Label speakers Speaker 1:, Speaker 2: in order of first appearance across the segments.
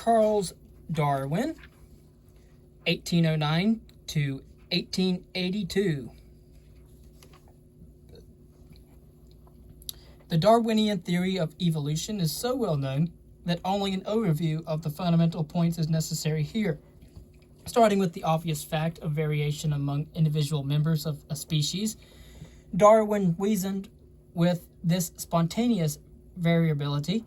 Speaker 1: Charles Darwin, 1809 to 1882. The Darwinian theory of evolution is so well known that only an overview of the fundamental points is necessary here. Starting with the obvious fact of variation among individual members of a species, Darwin reasoned with this spontaneous variability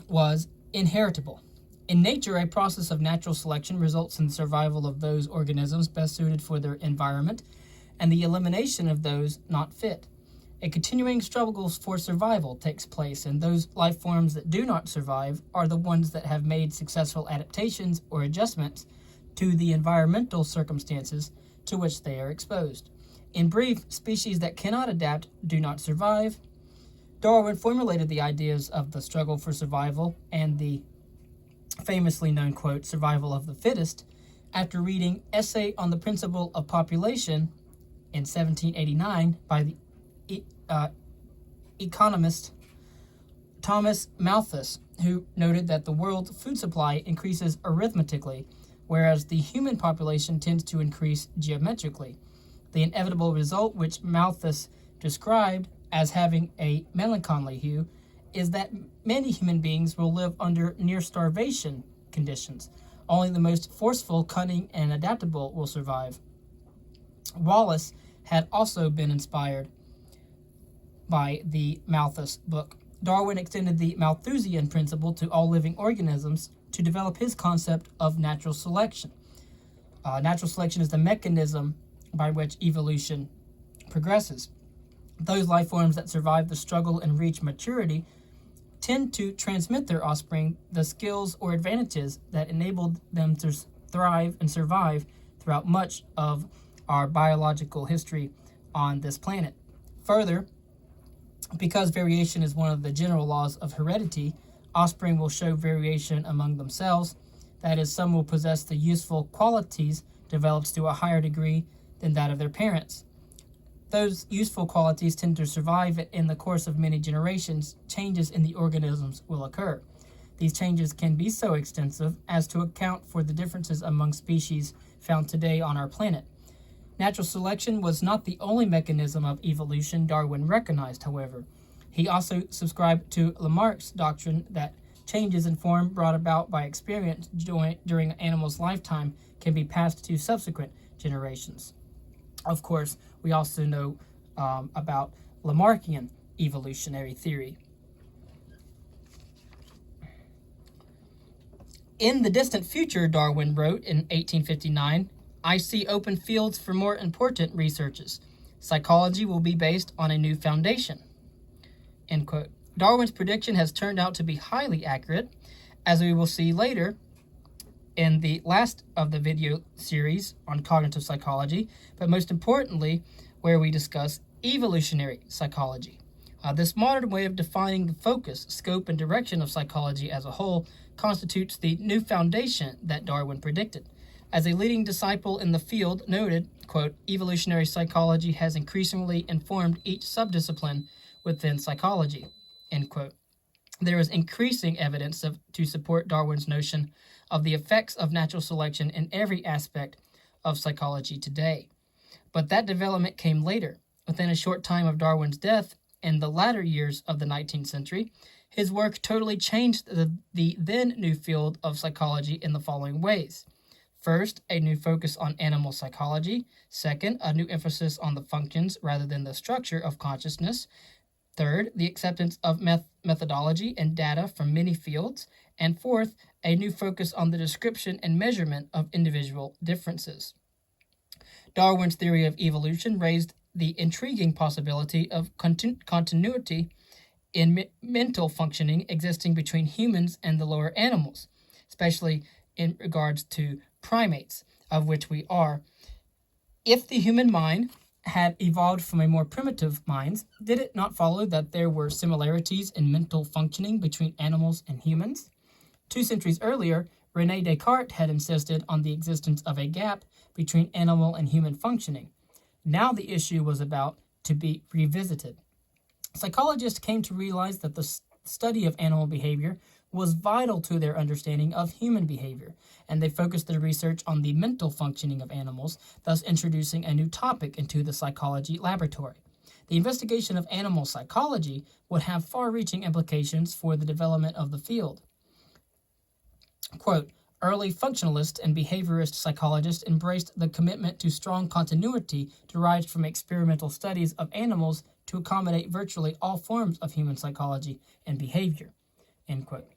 Speaker 1: was inheritable. In nature, a process of natural selection results in the survival of those organisms best suited for their environment and the elimination of those not fit. A continuing struggle for survival takes place, and those life forms that do not survive are the ones that have made successful adaptations or adjustments to the environmental circumstances to which they are exposed. In brief, species that cannot adapt do not survive. Darwin formulated the ideas of the struggle for survival and the famously known quote, survival of the fittest, after reading Essay on the Principle of Population in 1789 by the economist Thomas Malthus, who noted that the world's food supply increases arithmetically, whereas the human population tends to increase geometrically. The inevitable result, which Malthus described as having a melancholy hue, is that many human beings will live under near starvation conditions. Only the most forceful, cunning, and adaptable will survive. Wallace had also been inspired by the Malthus book. Darwin extended the Malthusian principle to all living organisms to develop his concept of natural selection. Natural selection is the mechanism by which evolution progresses. Those life forms that survive the struggle and reach maturity tend to transmit their offspring the skills or advantages that enabled them to thrive and survive throughout much of our biological history on this planet. Further, because variation is one of the general laws of heredity, offspring will show variation among themselves. That is, some will possess the useful qualities developed to a higher degree than that of their parents. Those useful qualities tend to survive in the course of many generations. Changes in the organisms will occur. These changes can be so extensive as to account for the differences among species found today on our planet. Natural selection was not the only mechanism of evolution Darwin recognized, however. He also subscribed to Lamarck's doctrine that changes in form brought about by experience during an animal's lifetime can be passed to subsequent generations. Of course, we also know about Lamarckian evolutionary theory. In the distant future, Darwin wrote in 1859, I see open fields for more important researches. Psychology will be based on a new foundation. End quote. Darwin's prediction has turned out to be highly accurate, as we will see later in the last of the video series on cognitive psychology, but most importantly, where we discuss evolutionary psychology. This modern way of defining the focus, scope, and direction of psychology as a whole constitutes the new foundation that Darwin predicted. As a leading disciple in the field noted, quote, evolutionary psychology has increasingly informed each subdiscipline within psychology, end quote. There is increasing evidence to support Darwin's notion of the effects of natural selection in every aspect of psychology today. But that development came later. Within a short time of Darwin's death, in the latter years of the 19th century, his work totally changed the then new field of psychology in the following ways. First, a new focus on animal psychology. Second, a new emphasis on the functions rather than the structure of consciousness. Third, the acceptance of methodology and data from many fields. And fourth, a new focus on the description and measurement of individual differences. Darwin's theory of evolution raised the intriguing possibility of continuity in mental functioning existing between humans and the lower animals, especially in regards to primates, of which we are. If the human mind had evolved from a more primitive minds, did it not follow that there were similarities in mental functioning between animals and humans? 2 centuries earlier, René Descartes had insisted on the existence of a gap between animal and human functioning. Now the issue was about to be revisited. Psychologists came to realize that the study of animal behavior was vital to their understanding of human behavior, and they focused their research on the mental functioning of animals, thus introducing a new topic into the psychology laboratory. The investigation of animal psychology would have far-reaching implications for the development of the field. Quote, early functionalist and behaviorist psychologists embraced the commitment to strong continuity derived from experimental studies of animals to accommodate virtually all forms of human psychology and behavior. End quote.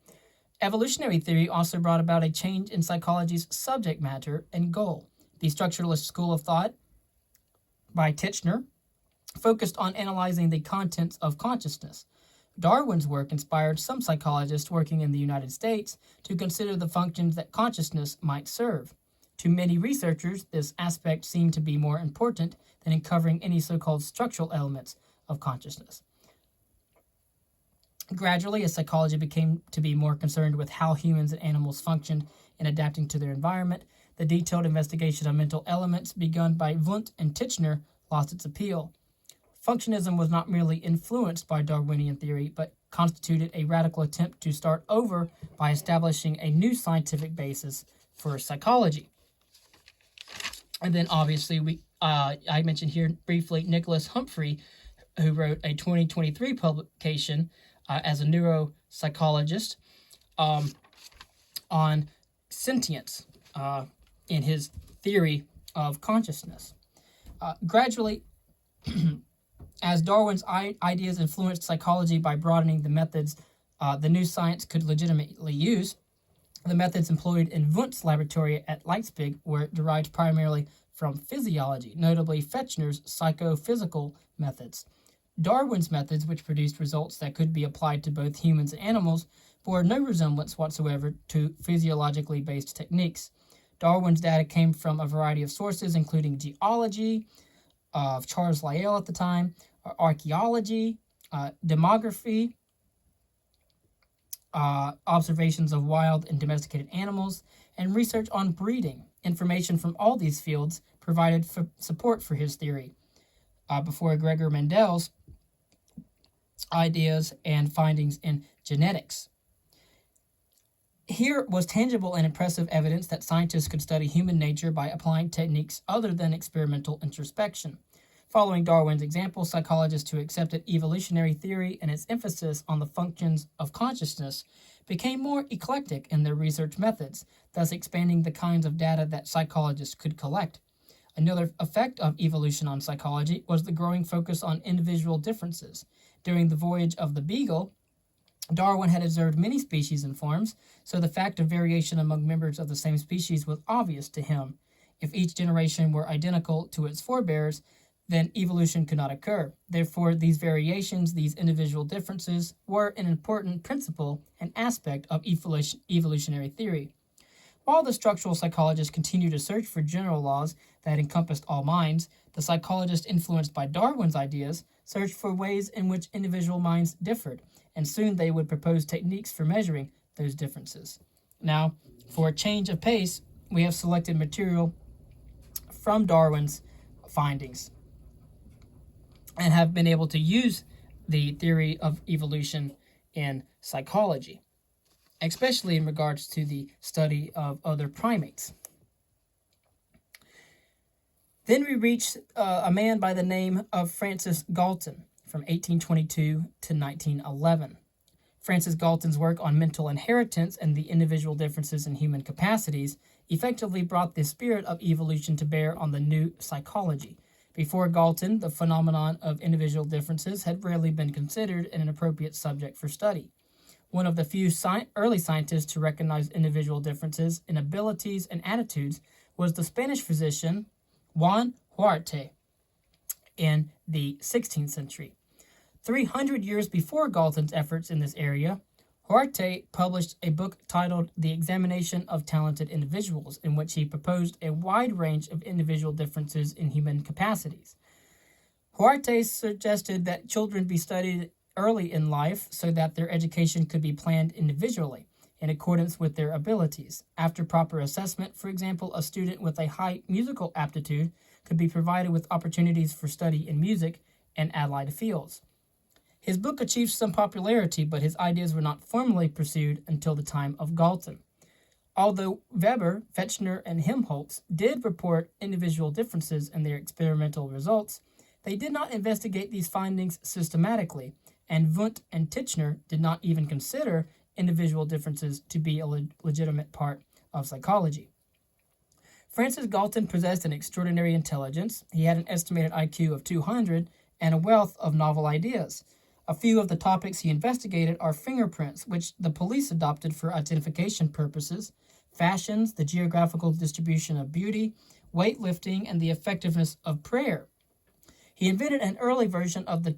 Speaker 1: Evolutionary theory also brought about a change in psychology's subject matter and goal. The structuralist school of thought by Titchener focused on analyzing the contents of consciousness. Darwin's work inspired some psychologists working in the United States to consider the functions that consciousness might serve. To many researchers, this aspect seemed to be more important than in covering any so-called structural elements of consciousness. Gradually, as psychology became to be more concerned with how humans and animals functioned in adapting to their environment, the detailed investigation of mental elements begun by Wundt and Titchener lost its appeal. Functionism was not merely influenced by Darwinian theory, but constituted a radical attempt to start over by establishing a new scientific basis for psychology. And then obviously I mentioned here briefly Nicholas Humphrey, who wrote a 2023 publication as a neuropsychologist on sentience in his theory of consciousness. Gradually, as Darwin's ideas influenced psychology by broadening the methods the new science could legitimately use, the methods employed in Wundt's laboratory at Leipzig were derived primarily from physiology, notably Fechner's psychophysical methods. Darwin's methods, which produced results that could be applied to both humans and animals, bore no resemblance whatsoever to physiologically based techniques. Darwin's data came from a variety of sources, including geology, of Charles Lyell at the time, archaeology, demography, observations of wild and domesticated animals, and research on breeding. Information from all these fields provided support for his theory before Gregor Mendel's ideas and findings in genetics. Here was tangible and impressive evidence that scientists could study human nature by applying techniques other than experimental introspection. Following Darwin's example, psychologists who accepted evolutionary theory and its emphasis on the functions of consciousness became more eclectic in their research methods, thus expanding the kinds of data that psychologists could collect. Another effect of evolution on psychology was the growing focus on individual differences. During the voyage of the Beagle, Darwin had observed many species and forms, so the fact of variation among members of the same species was obvious to him. If each generation were identical to its forebears, then evolution could not occur. Therefore, these variations, these individual differences, were an important principle and aspect of evolutionary theory. While the structural psychologists continued to search for general laws that encompassed all minds, the psychologists influenced by Darwin's ideas searched for ways in which individual minds differed, and soon they would propose techniques for measuring those differences. Now, for a change of pace, we have selected material from Darwin's findings and have been able to use the theory of evolution in psychology, especially in regards to the study of other primates. Then we reach a man by the name of Francis Galton from 1822 to 1911. Francis Galton's work on mental inheritance and the individual differences in human capacities effectively brought the spirit of evolution to bear on the new psychology. Before Galton, the phenomenon of individual differences had rarely been considered an appropriate subject for study. One of the few early scientists to recognize individual differences in abilities and attitudes was the Spanish physician Juan Huarte in the 16th century. 300 years before Galton's efforts in this area, Huarte published a book titled The Examination of Talented Individuals, in which he proposed a wide range of individual differences in human capacities. Huarte suggested that children be studied early in life so that their education could be planned individually, in accordance with their abilities. After proper assessment, for example, a student with a high musical aptitude could be provided with opportunities for study in music and allied fields. His book achieved some popularity, but his ideas were not formally pursued until the time of Galton. Although Weber, Fechner, and Helmholtz did report individual differences in their experimental results, they did not investigate these findings systematically, and Wundt and Titchener did not even consider individual differences to be a legitimate part of psychology. Francis Galton possessed an extraordinary intelligence. He had an estimated IQ of 200 and a wealth of novel ideas. A few of the topics he investigated are fingerprints, which the police adopted for identification purposes, fashions, the geographical distribution of beauty, weightlifting, and the effectiveness of prayer. He invented an early version of the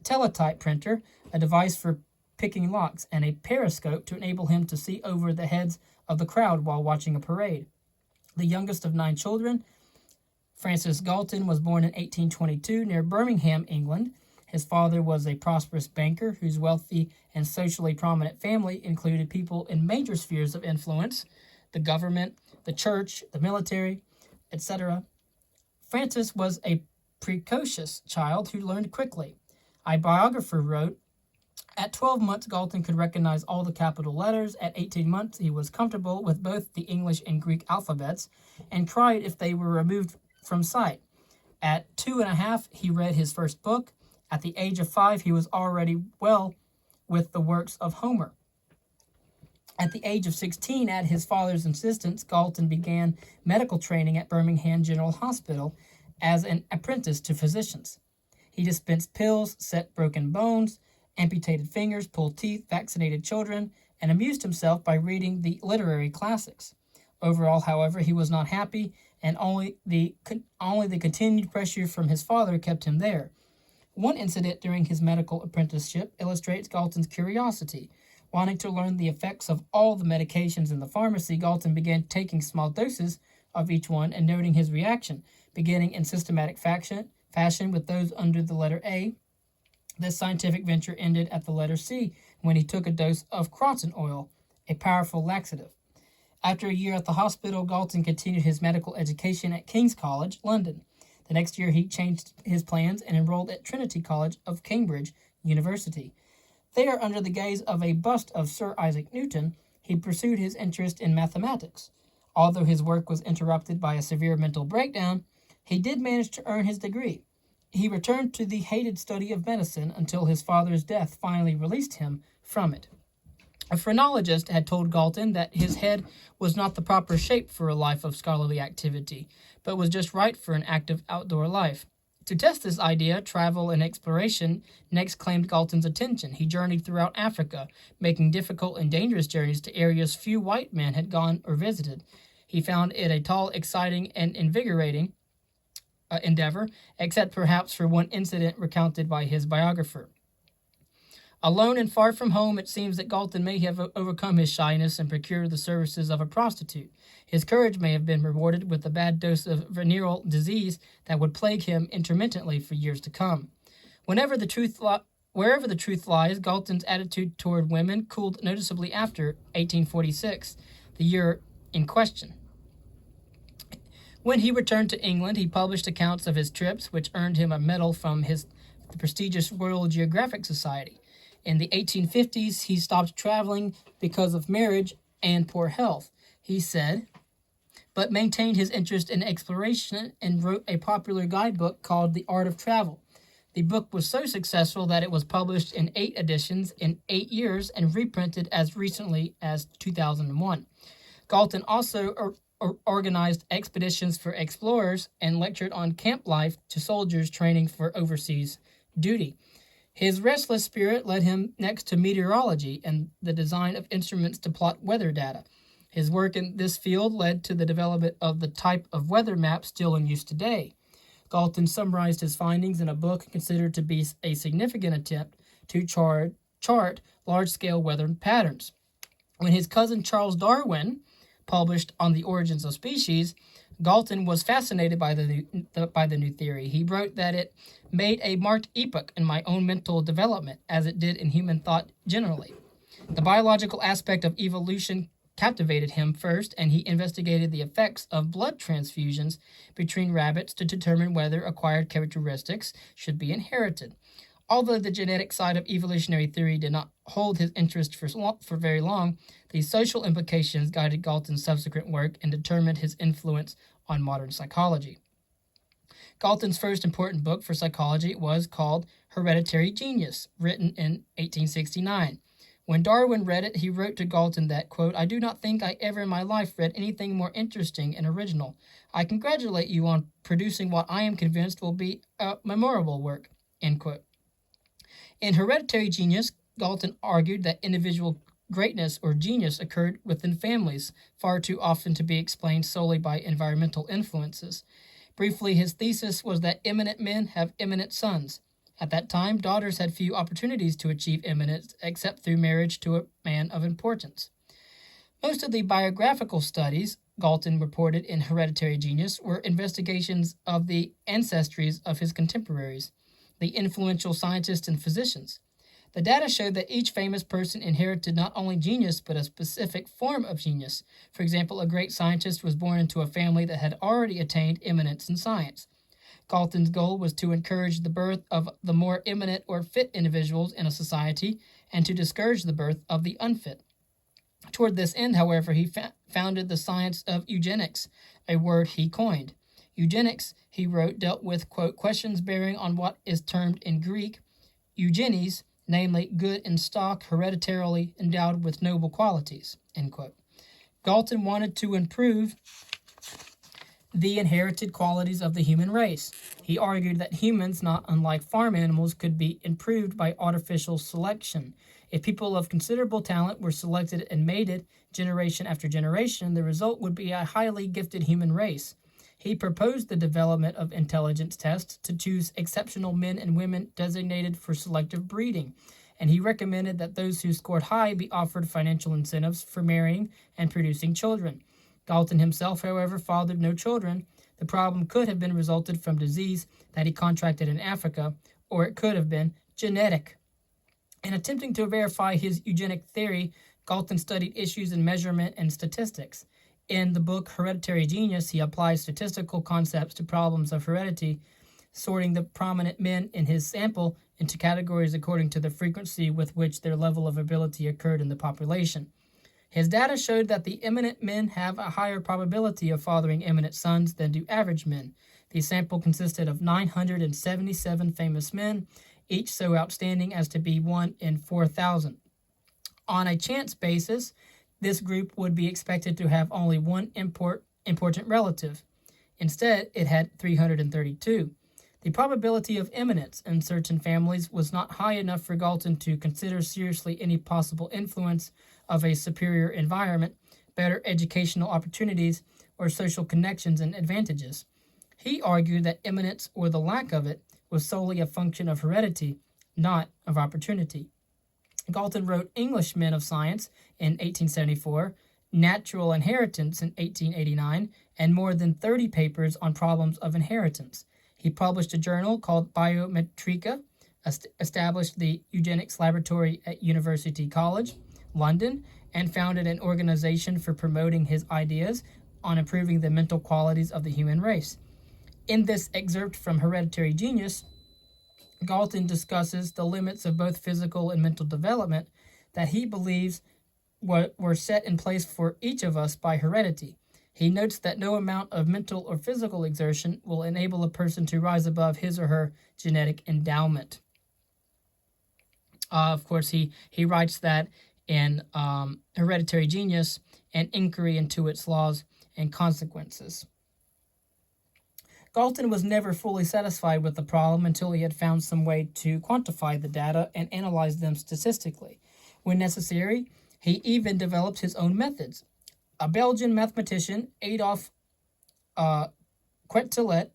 Speaker 1: teletype printer, a device for picking locks, and a periscope to enable him to see over the heads of the crowd while watching a parade. The youngest of 9 children, Francis Galton was born in 1822 near Birmingham, England. His father was a prosperous banker whose wealthy and socially prominent family included people in major spheres of influence, the government, the church, the military, etc. Francis was a precocious child who learned quickly. A biographer wrote, "At 12 months, Galton could recognize all the capital letters. At 18 months, he was comfortable with both the English and Greek alphabets and cried if they were removed from sight. At 2 1/2, he read his first book. At the age of 5, he was already well with the works of Homer. At the age of 16, at his father's insistence, Galton began medical training at Birmingham General Hospital as an apprentice to physicians. He dispensed pills, set broken bones, amputated fingers, pulled teeth, vaccinated children, and amused himself by reading the literary classics. Overall, however, he was not happy, and only the continued pressure from his father kept him there. One incident during his medical apprenticeship illustrates Galton's curiosity. Wanting to learn the effects of all the medications in the pharmacy, Galton began taking small doses of each one and noting his reaction, beginning in systematic fashion with those under the letter A. This scientific venture ended at the letter C when he took a dose of croton oil, a powerful laxative. After a year at the hospital, Galton continued his medical education at King's College, London. The next year, he changed his plans and enrolled at Trinity College of Cambridge University. There, under the gaze of a bust of Sir Isaac Newton, he pursued his interest in mathematics. Although his work was interrupted by a severe mental breakdown, he did manage to earn his degree. He returned to the hated study of medicine until his father's death finally released him from it. A phrenologist had told Galton that his head was not the proper shape for a life of scholarly activity, but was just right for an active outdoor life. To test this idea, travel and exploration next claimed Galton's attention. He journeyed throughout Africa, making difficult and dangerous journeys to areas few white men had gone or visited. He found it a tall, exciting, and invigorating endeavor, except perhaps for one incident recounted by his biographer. Alone and far from home, it seems that Galton may have overcome his shyness and procured the services of a prostitute. His courage may have been rewarded with a bad dose of venereal disease that would plague him intermittently for years to come. Wherever the truth lies, Galton's attitude toward women cooled noticeably after 1846, the year in question. When he returned to England, he published accounts of his trips, which earned him a medal from the prestigious Royal Geographic Society. In the 1850s, he stopped traveling because of marriage and poor health, he said, but maintained his interest in exploration and wrote a popular guidebook called The Art of Travel. The book was so successful that it was published in 8 editions in 8 years and reprinted as recently as 2001. Galton also organized expeditions for explorers and lectured on camp life to soldiers training for overseas duty. His restless spirit led him next to meteorology and the design of instruments to plot weather data. His work in this field led to the development of the type of weather map still in use today. Galton summarized his findings in a book considered to be a significant attempt to chart large-scale weather patterns. When his cousin Charles Darwin published On the Origins of Species, Galton was fascinated by the new theory. He wrote that it made a marked epoch in my own mental development, as it did in human thought generally. The biological aspect of evolution captivated him first, and he investigated the effects of blood transfusions between rabbits to determine whether acquired characteristics should be inherited. Although the genetic side of evolutionary theory did not hold his interest for very long, the social implications guided Galton's subsequent work and determined his influence on modern psychology. Galton's first important book for psychology was called Hereditary Genius, written in 1869. When Darwin read it, he wrote to Galton that, quote, "I do not think I ever in my life read anything more interesting and original. I congratulate you on producing what I am convinced will be a memorable work," end quote. In Hereditary Genius, Galton argued that individual greatness or genius occurred within families, far too often to be explained solely by environmental influences. Briefly, his thesis was that eminent men have eminent sons. At that time, daughters had few opportunities to achieve eminence except through marriage to a man of importance. Most of the biographical studies Galton reported in Hereditary Genius were investigations of the ancestries of his contemporaries, the influential scientists and physicians. The data showed that each famous person inherited not only genius, but a specific form of genius. For example, a great scientist was born into a family that had already attained eminence in science. Galton's goal was to encourage the birth of the more eminent or fit individuals in a society and to discourage the birth of the unfit. Toward this end, however, he founded the science of eugenics, a word he coined. Eugenics, he wrote, dealt with, quote, questions bearing on what is termed in Greek eugenies, namely good in stock, hereditarily endowed with noble qualities, end quote. Galton wanted to improve the inherited qualities of the human race. He argued that humans, not unlike farm animals, could be improved by artificial selection. If people of considerable talent were selected and mated generation after generation, the result would be a highly gifted human race. He proposed the development of intelligence tests to choose exceptional men and women designated for selective breeding, and he recommended that those who scored high be offered financial incentives for marrying and producing children. Galton himself, however, fathered no children. The problem could have been resulted from disease that he contracted in Africa, or it could have been genetic. In attempting to verify his eugenic theory, Galton studied issues in measurement and statistics. In the book Hereditary Genius, he applies statistical concepts to problems of heredity, sorting the prominent men in his sample into categories according to the frequency with which their level of ability occurred in the population. His data showed that the eminent men have a higher probability of fathering eminent sons than do average men. The sample consisted of 977 famous men, each so outstanding as to be 1 in 4,000. On a chance basis, this group would be expected to have only one important relative. Instead, it had 332. The probability of eminence in certain families was not high enough for Galton to consider seriously any possible influence of a superior environment, better educational opportunities, or social connections and advantages. He argued that eminence, or the lack of it, was solely a function of heredity, not of opportunity. Galton wrote English Men of Science in 1874, Natural Inheritance in 1889, and more than 30 papers on problems of inheritance. He published a journal called Biometrica, established the Eugenics Laboratory at University College, London, and founded an organization for promoting his ideas on improving the mental qualities of the human race. In this excerpt from Hereditary Genius, Galton discusses the limits of both physical and mental development that he believes were set in place for each of us by heredity. He notes that no amount of mental or physical exertion will enable a person to rise above his or her genetic endowment. Of course, he writes that in Hereditary Genius, An Inquiry into Its Laws and Consequences. Galton was never fully satisfied with the problem until he had found some way to quantify the data and analyze them statistically. When necessary, he even developed his own methods. A Belgian mathematician, Adolphe Quetelet,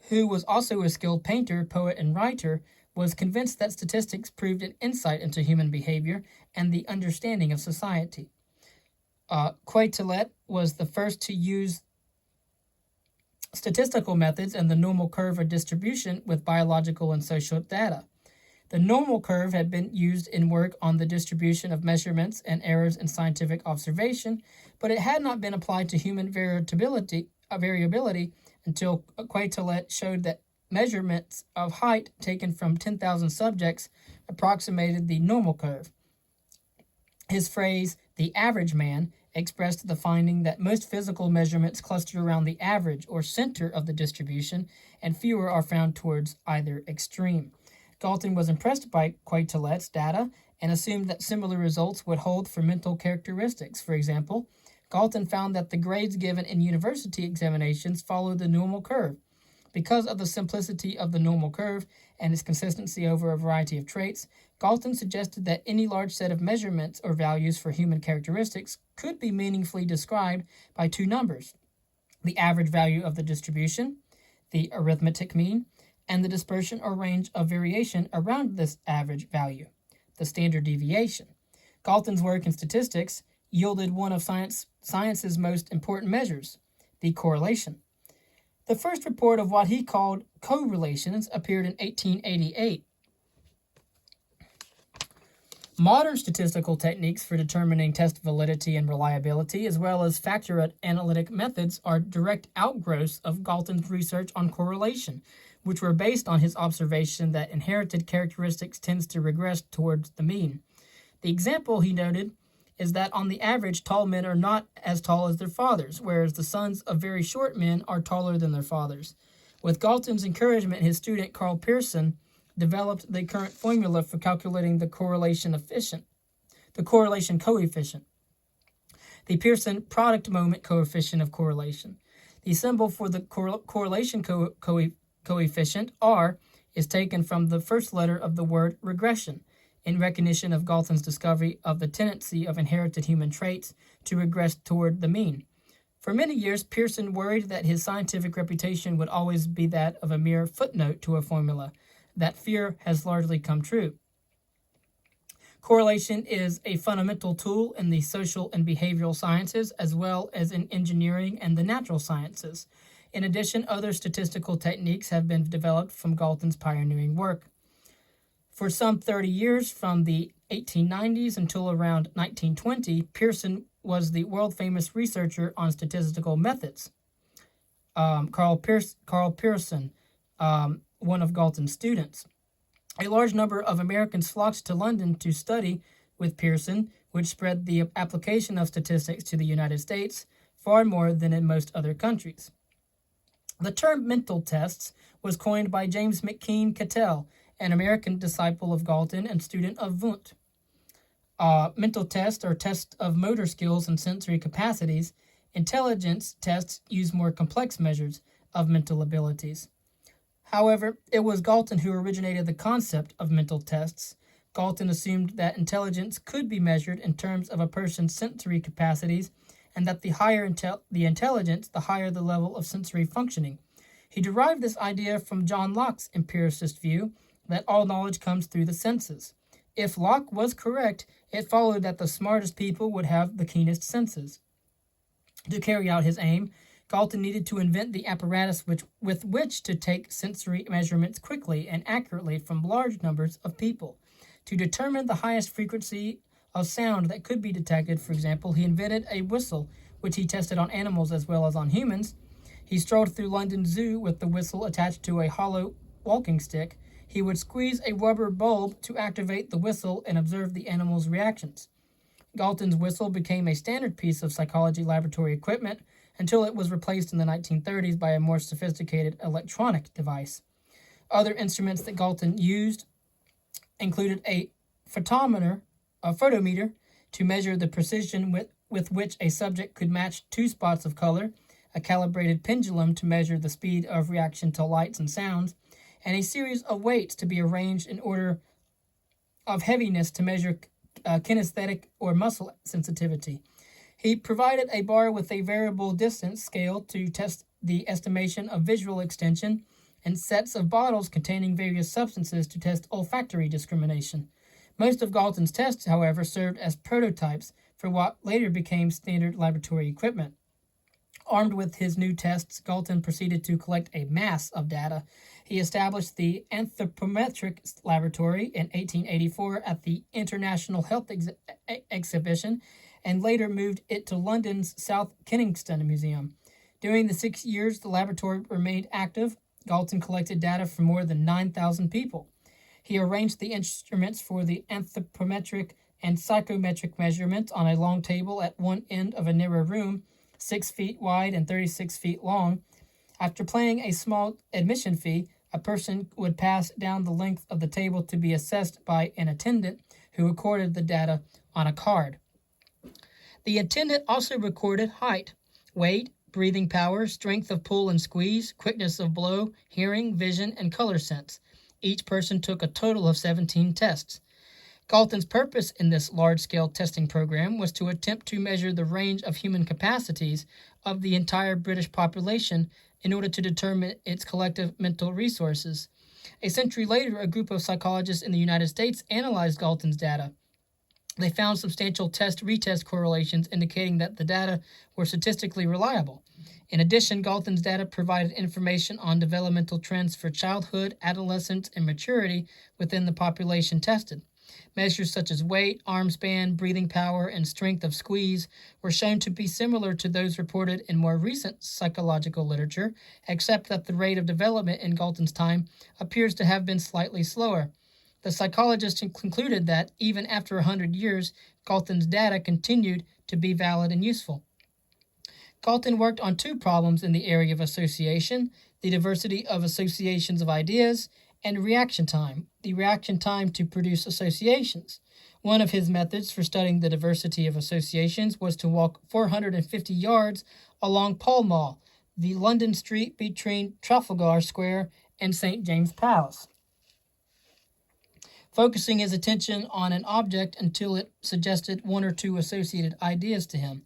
Speaker 1: who was also a skilled painter, poet, and writer, was convinced that statistics proved an insight into human behavior and the understanding of society. Quetelet was the first to use statistical methods and the normal curve of distribution with biological and social data. The normal curve had been used in work on the distribution of measurements and errors in scientific observation, but it had not been applied to human variability until Quetelet showed that measurements of height taken from 10,000 subjects approximated the normal curve. His phrase, the average man, expressed the finding that most physical measurements cluster around the average or center of the distribution, and fewer are found towards either extreme. Galton was impressed by Quetelet's data and assumed that similar results would hold for mental characteristics. For example, Galton found that the grades given in university examinations followed the normal curve. Because of the simplicity of the normal curve and its consistency over a variety of traits, Galton suggested that any large set of measurements or values for human characteristics could be meaningfully described by two numbers: the average value of the distribution, the arithmetic mean, and the dispersion or range of variation around this average value, the standard deviation. Galton's work in statistics yielded one of science's most important measures, the correlation. The first report of what he called correlations appeared in 1888. Modern statistical techniques for determining test validity and reliability, as well as factor analytic methods, are direct outgrowths of Galton's research on correlation, which were based on his observation that inherited characteristics tends to regress towards the mean. The example he noted is that on the average, tall men are not as tall as their fathers, whereas the sons of very short men are taller than their fathers. With Galton's encouragement, his student Carl Pearson developed the current formula for calculating the correlation coefficient, the Pearson product moment coefficient of correlation. The symbol for the correlation coefficient, R, is taken from the first letter of the word regression, in recognition of Galton's discovery of the tendency of inherited human traits to regress toward the mean. For many years, Pearson worried that his scientific reputation would always be that of a mere footnote to a formula. That fear has largely come true. Correlation is a fundamental tool in the social and behavioral sciences, as well as in engineering and the natural sciences. In addition, other statistical techniques have been developed from Galton's pioneering work. For some 30 years, from the 1890s until around 1920, Pearson was the world-famous researcher on statistical methods. Carl Pearson, one of Galton's students. A large number of Americans flocked to London to study with Pearson, which spread the application of statistics to the United States far more than in most other countries. The term mental tests was coined by James McKean Cattell, an American disciple of Galton and student of Wundt. Mental tests are tests of motor skills and sensory capacities. Intelligence tests use more complex measures of mental abilities. However, it was Galton who originated the concept of mental tests. Galton assumed that intelligence could be measured in terms of a person's sensory capacities, and that the higher the intelligence, the higher the level of sensory functioning. He derived this idea from John Locke's empiricist view that all knowledge comes through the senses. If Locke was correct, it followed that the smartest people would have the keenest senses. To carry out his aim, Galton needed to invent the apparatus with which to take sensory measurements quickly and accurately from large numbers of people. To determine the highest frequency of sound that could be detected, for example, he invented a whistle, which he tested on animals as well as on humans. He strolled through London Zoo with the whistle attached to a hollow walking stick. He would squeeze a rubber bulb to activate the whistle and observe the animal's reactions. Galton's whistle became a standard piece of psychology laboratory equipment until it was replaced in the 1930s by a more sophisticated electronic device. Other instruments that Galton used included a photometer to measure the precision with which a subject could match two spots of color, a calibrated pendulum to measure the speed of reaction to lights and sounds, and a series of weights to be arranged in order of heaviness to measure kinesthetic or muscle sensitivity. He provided a bar with a variable distance scale to test the estimation of visual extension, and sets of bottles containing various substances to test olfactory discrimination. Most of Galton's tests, however, served as prototypes for what later became standard laboratory equipment. Armed with his new tests, Galton proceeded to collect a mass of data. He established the Anthropometric Laboratory in 1884 at the International Health Exhibition, and later moved it to London's South Kensington Museum. During the 6 years the laboratory remained active, Galton collected data from more than 9,000 people. He arranged the instruments for the anthropometric and psychometric measurements on a long table at one end of a narrow room, 6 feet wide and 36 feet long. After paying a small admission fee, a person would pass down the length of the table to be assessed by an attendant who recorded the data on a card. The attendant also recorded height, weight, breathing power, strength of pull and squeeze, quickness of blow, hearing, vision, and color sense. Each person took a total of 17 tests. Galton's purpose in this large-scale testing program was to attempt to measure the range of human capacities of the entire British population in order to determine its collective mental resources. A century later, a group of psychologists in the United States analyzed Galton's data. They found substantial test-retest correlations indicating that the data were statistically reliable. In addition, Galton's data provided information on developmental trends for childhood, adolescence, and maturity within the population tested. Measures such as weight, arm span, breathing power, and strength of squeeze were shown to be similar to those reported in more recent psychological literature, except that the rate of development in Galton's time appears to have been slightly slower. The psychologists concluded that, even after 100 years, Galton's data continued to be valid and useful. Galton worked on two problems in the area of association: the diversity of associations of ideas, and reaction time, the reaction time to produce associations. One of his methods for studying the diversity of associations was to walk 450 yards along Pall Mall, the London street between Trafalgar Square and St. James's Palace, focusing his attention on an object until it suggested one or two associated ideas to him.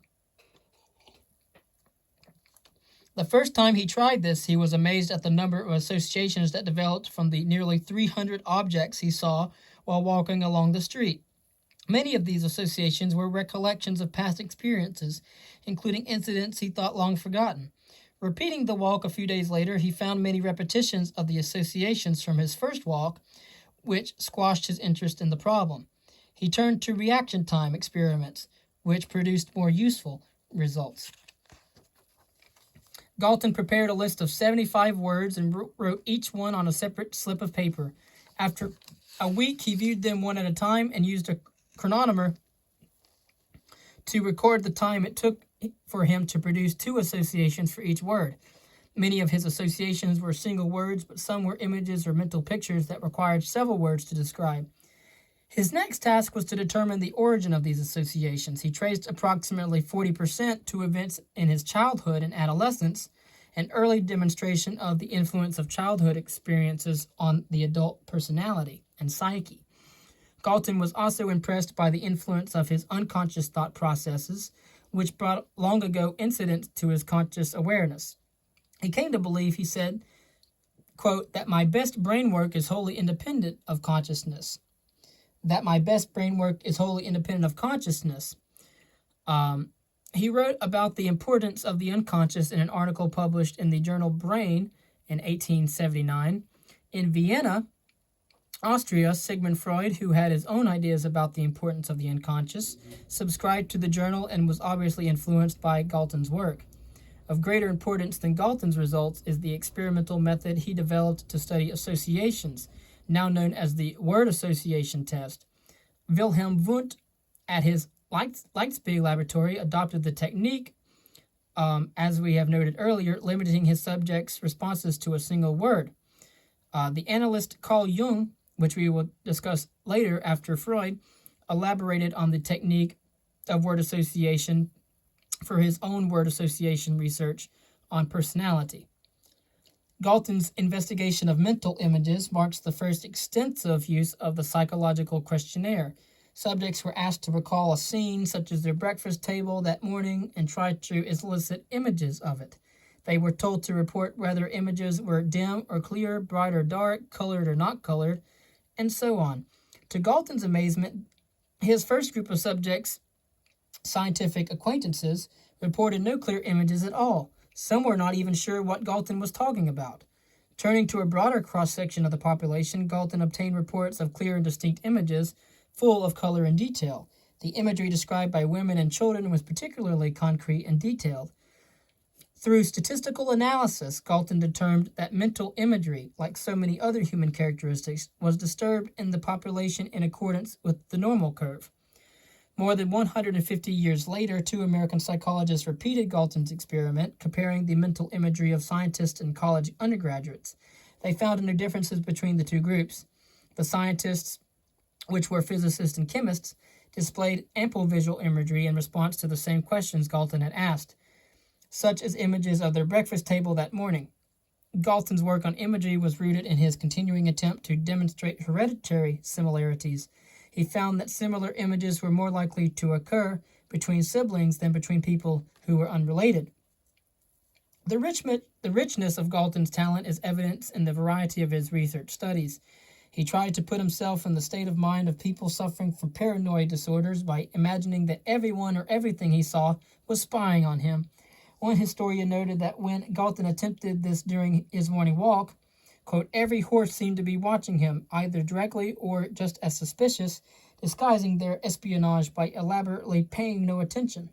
Speaker 1: The first time he tried this, he was amazed at the number of associations that developed from the nearly 300 objects he saw while walking along the street. Many of these associations were recollections of past experiences, including incidents he thought long forgotten. Repeating the walk a few days later, he found many repetitions of the associations from his first walk, which squashed his interest in the problem. He turned to reaction time experiments, which produced more useful results. Galton prepared a list of 75 words and wrote each one on a separate slip of paper. After a week, he viewed them one at a time and used a chronometer to record the time it took for him to produce 2 associations for each word. Many of his associations were single words, but some were images or mental pictures that required several words to describe. His next task was to determine the origin of these associations. He traced approximately 40% to events in his childhood and adolescence, an early demonstration of the influence of childhood experiences on the adult personality and psyche. Galton was also impressed by the influence of his unconscious thought processes, which brought long ago incidents to his conscious awareness. He came to believe, he said, quote, that my best brain work is wholly independent of consciousness. He wrote about the importance of the unconscious in an article published in the journal Brain in 1879. In Vienna, Austria, Sigmund Freud, who had his own ideas about the importance of the unconscious, subscribed to the journal and was obviously influenced by Galton's work. Of greater importance than Galton's results is the experimental method he developed to study associations, now known as the word association test. Wilhelm Wundt, at his Leipzig laboratory, adopted the technique, as we have noted earlier, limiting his subjects' responses to a single word. The analyst Carl Jung, which we will discuss later after Freud, elaborated on the technique of word association for his own word association research on personality. Galton's investigation of mental images marks the first extensive use of the psychological questionnaire. Subjects were asked to recall a scene, such as their breakfast table that morning, and try to elicit images of it. They were told to report whether images were dim or clear, bright or dark, colored or not colored, and so on. To Galton's amazement, his first group of subjects, scientific acquaintances, reported no clear images at all. Some were not even sure what Galton was talking about. Turning to a broader cross-section of the population, Galton obtained reports of clear and distinct images, full of color and detail. The imagery described by women and children was particularly concrete and detailed. Through statistical analysis, Galton determined that mental imagery, like so many other human characteristics, was disturbed in the population in accordance with the normal curve. More than 150 years later, two American psychologists repeated Galton's experiment, comparing the mental imagery of scientists and college undergraduates. They found no differences between the two groups. The scientists, which were physicists and chemists, displayed ample visual imagery in response to the same questions Galton had asked, such as images of their breakfast table that morning. Galton's work on imagery was rooted in his continuing attempt to demonstrate hereditary similarities. He found that similar images were more likely to occur between siblings than between people who were unrelated. The richness of Galton's talent is evidenced in the variety of his research studies. He tried to put himself in the state of mind of people suffering from paranoid disorders by imagining that everyone or everything he saw was spying on him. One historian noted that when Galton attempted this during his morning walk, quote, every horse seemed to be watching him, either directly or just as suspicious, disguising their espionage by elaborately paying no attention,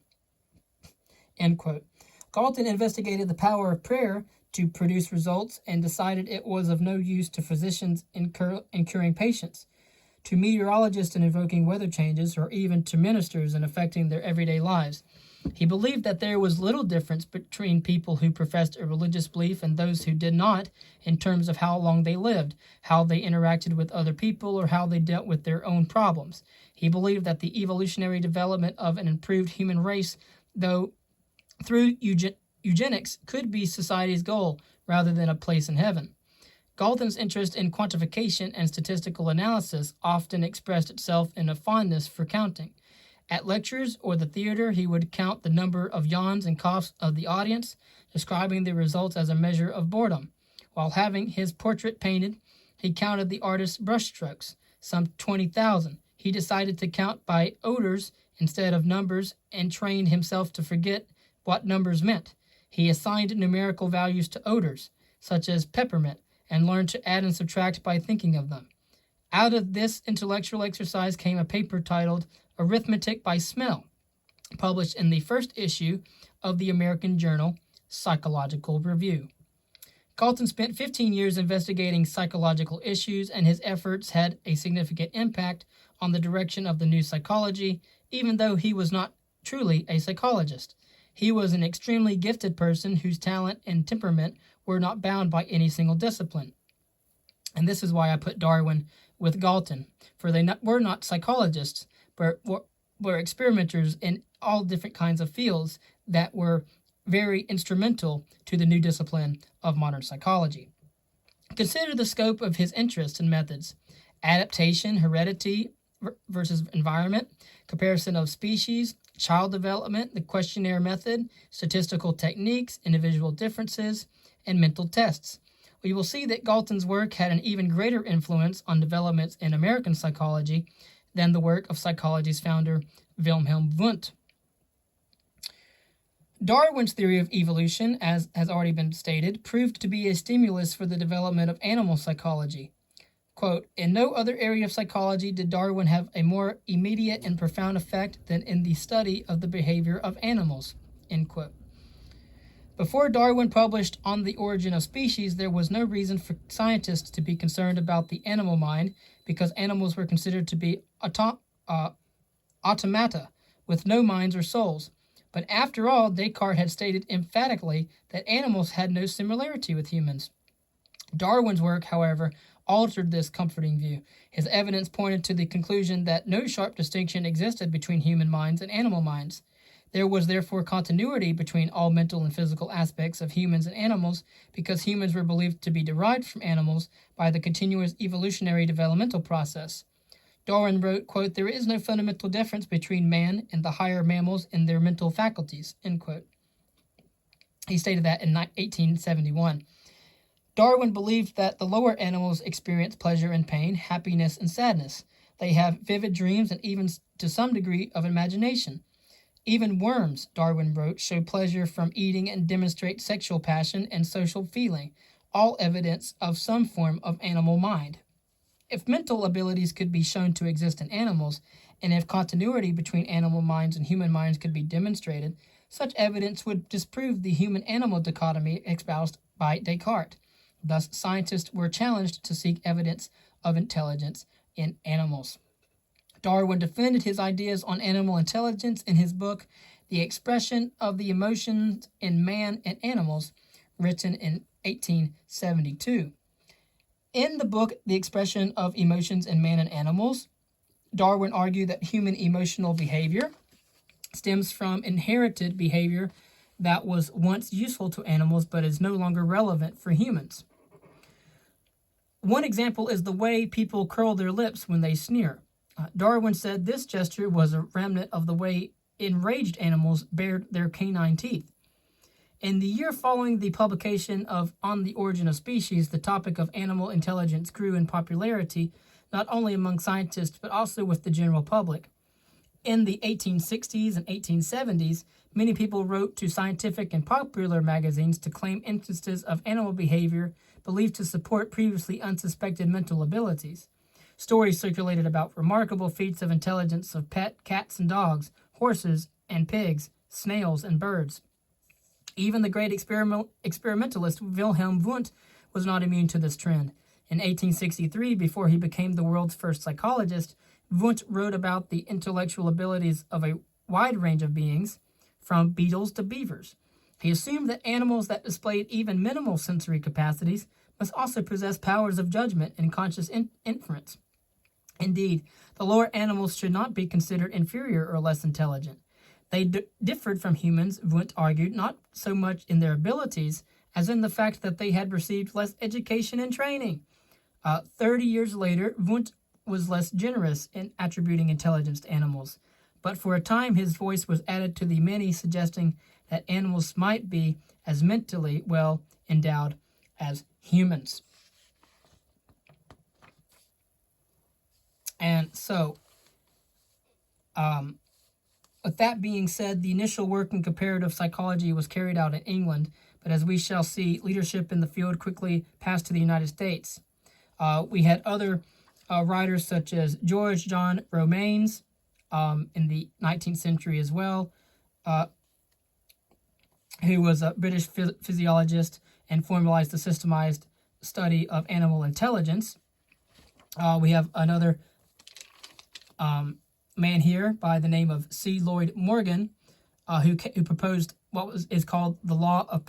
Speaker 1: end quote. Galton investigated the power of prayer to produce results and decided it was of no use to physicians in curing patients, to meteorologists in invoking weather changes, or even to ministers in affecting their everyday lives. He believed that there was little difference between people who professed a religious belief and those who did not in terms of how long they lived, how they interacted with other people, or how they dealt with their own problems. He believed that the evolutionary development of an improved human race, though through eugenics, could be society's goal rather than a place in heaven. Galton's interest in quantification and statistical analysis often expressed itself in a fondness for counting. At lectures or the theater, he would count the number of yawns and coughs of the audience, describing the results as a measure of boredom. While having his portrait painted, he counted the artist's brushstrokes, some 20,000. He decided to count by odors instead of numbers and trained himself to forget what numbers meant. He assigned numerical values to odors, such as peppermint, and learned to add and subtract by thinking of them. Out of this intellectual exercise came a paper titled Arithmetic by Smell, published in the first issue of the American journal Psychological Review. Galton spent 15 years investigating psychological issues, and his efforts had a significant impact on the direction of the new psychology, even though he was not truly a psychologist. He was an extremely gifted person whose talent and temperament were not bound by any single discipline. And this is why I put Darwin with Galton, for they were not psychologists, but were experimenters in all different kinds of fields that were very instrumental to the new discipline of modern psychology. Consider the scope of his interests and methods: adaptation, heredity versus environment, comparison of species, child development, the questionnaire method, statistical techniques, individual differences, and mental tests. We will see that Galton's work had an even greater influence on developments in American psychology than the work of psychology's founder, Wilhelm Wundt. Darwin's theory of evolution, as has already been stated, proved to be a stimulus for the development of animal psychology. Quote, in no other area of psychology did Darwin have a more immediate and profound effect than in the study of the behavior of animals, end quote. Before Darwin published On the Origin of Species, there was no reason for scientists to be concerned about the animal mind, because animals were considered to be automata with no minds or souls. But after all, Descartes had stated emphatically that animals had no similarity with humans. Darwin's work, however, altered this comforting view. His evidence pointed to the conclusion that no sharp distinction existed between human minds and animal minds. There was therefore continuity between all mental and physical aspects of humans and animals, because humans were believed to be derived from animals by the continuous evolutionary developmental process. Darwin wrote, quote, there is no fundamental difference between man and the higher mammals in their mental faculties, end quote. He stated that in 1871. Darwin believed that the lower animals experience pleasure and pain, happiness and sadness. They have vivid dreams and even to some degree of imagination. Even worms, Darwin wrote, show pleasure from eating and demonstrate sexual passion and social feeling, all evidence of some form of animal mind. If mental abilities could be shown to exist in animals, and if continuity between animal minds and human minds could be demonstrated, Such evidence would disprove the human-animal dichotomy espoused by Descartes. Thus, scientists were challenged to seek evidence of intelligence in animals. Darwin defended his ideas on animal intelligence in his book, The Expression of the Emotions in Man and Animals, written in 1872. In the book, The Expression of Emotions in Man and Animals, Darwin argued that human emotional behavior stems from inherited behavior that was once useful to animals but is no longer relevant for humans. One example is the way people curl their lips when they sneer. Darwin said this gesture was a remnant of the way enraged animals bared their canine teeth. In the year following the publication of On the Origin of Species, the topic of animal intelligence grew in popularity not only among scientists but also with the general public. In the 1860s and 1870s, many people wrote to scientific and popular magazines to claim instances of animal behavior believed to support previously unsuspected mental abilities. Stories circulated about remarkable feats of intelligence of pet cats and dogs, horses and pigs, snails and birds. Even the great experimentalist Wilhelm Wundt was not immune to this trend. In 1863, before he became the world's first psychologist, Wundt wrote about the intellectual abilities of a wide range of beings, from beetles to beavers. He assumed that animals that displayed even minimal sensory capacities must also possess powers of judgment and conscious inference. Indeed, the lower animals should not be considered inferior or less intelligent. They differed from humans, Wundt argued, not so much in their abilities as in the fact that they had received less education and training. 30 years later, Wundt was less generous in attributing intelligence to animals, but for a time his voice was added to the many suggesting that animals might be as mentally well endowed as humans. And so, with that being said, the initial work in comparative psychology was carried out in England, but as we shall see, leadership in the field quickly passed to the United States. We had other writers such as George John Romanes in the 19th century as well, who was a British physiologist and formalized the systemized study of animal intelligence. We have another man here by the name of C. Lloyd Morgan, who proposed what is called the law of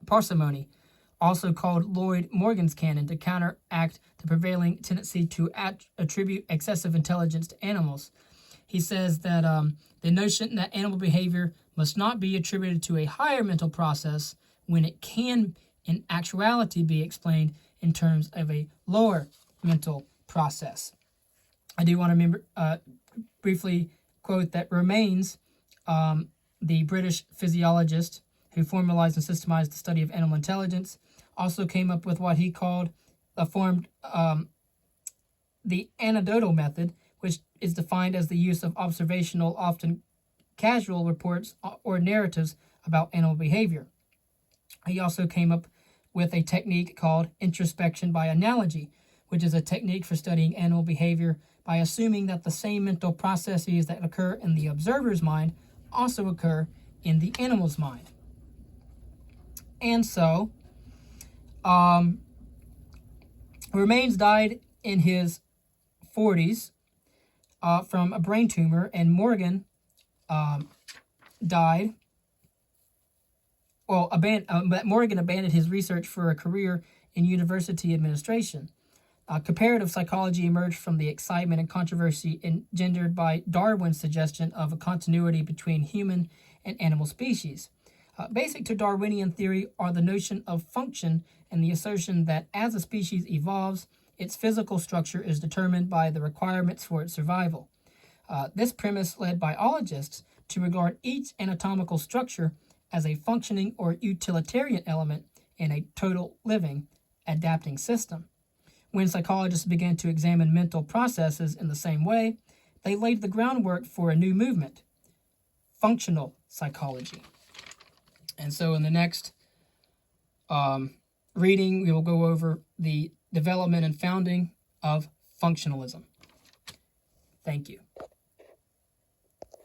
Speaker 1: parsimony, also called Lloyd Morgan's canon, to counteract the prevailing tendency to attribute excessive intelligence to animals. He says that the notion that animal behavior must not be attributed to a higher mental process when it can in actuality be explained in terms of a lower mental process. I do want to briefly quote that Romanes, the British physiologist who formalized and systemized the study of animal intelligence, also came up with what he called the anecdotal method, which is defined as the use of observational, often casual reports or narratives about animal behavior. He also came up with a technique called introspection by analogy, which is a technique for studying animal behavior by assuming that the same mental processes that occur in the observer's mind also occur in the animal's mind. And so, Romanes died in his 40s from a brain tumor, and Morgan Morgan abandoned his research for a career in university administration. Comparative psychology emerged from the excitement and controversy engendered by Darwin's suggestion of a continuity between human and animal species. Basic to Darwinian theory are the notion of function and the assertion that as a species evolves, its physical structure is determined by the requirements for its survival. This premise led biologists to regard each anatomical structure as a functioning or utilitarian element in a total living, adapting system. When psychologists began to examine mental processes in the same way, they laid the groundwork for a new movement, functional psychology. And so in the next reading, we will go over the development and founding of functionalism. Thank you.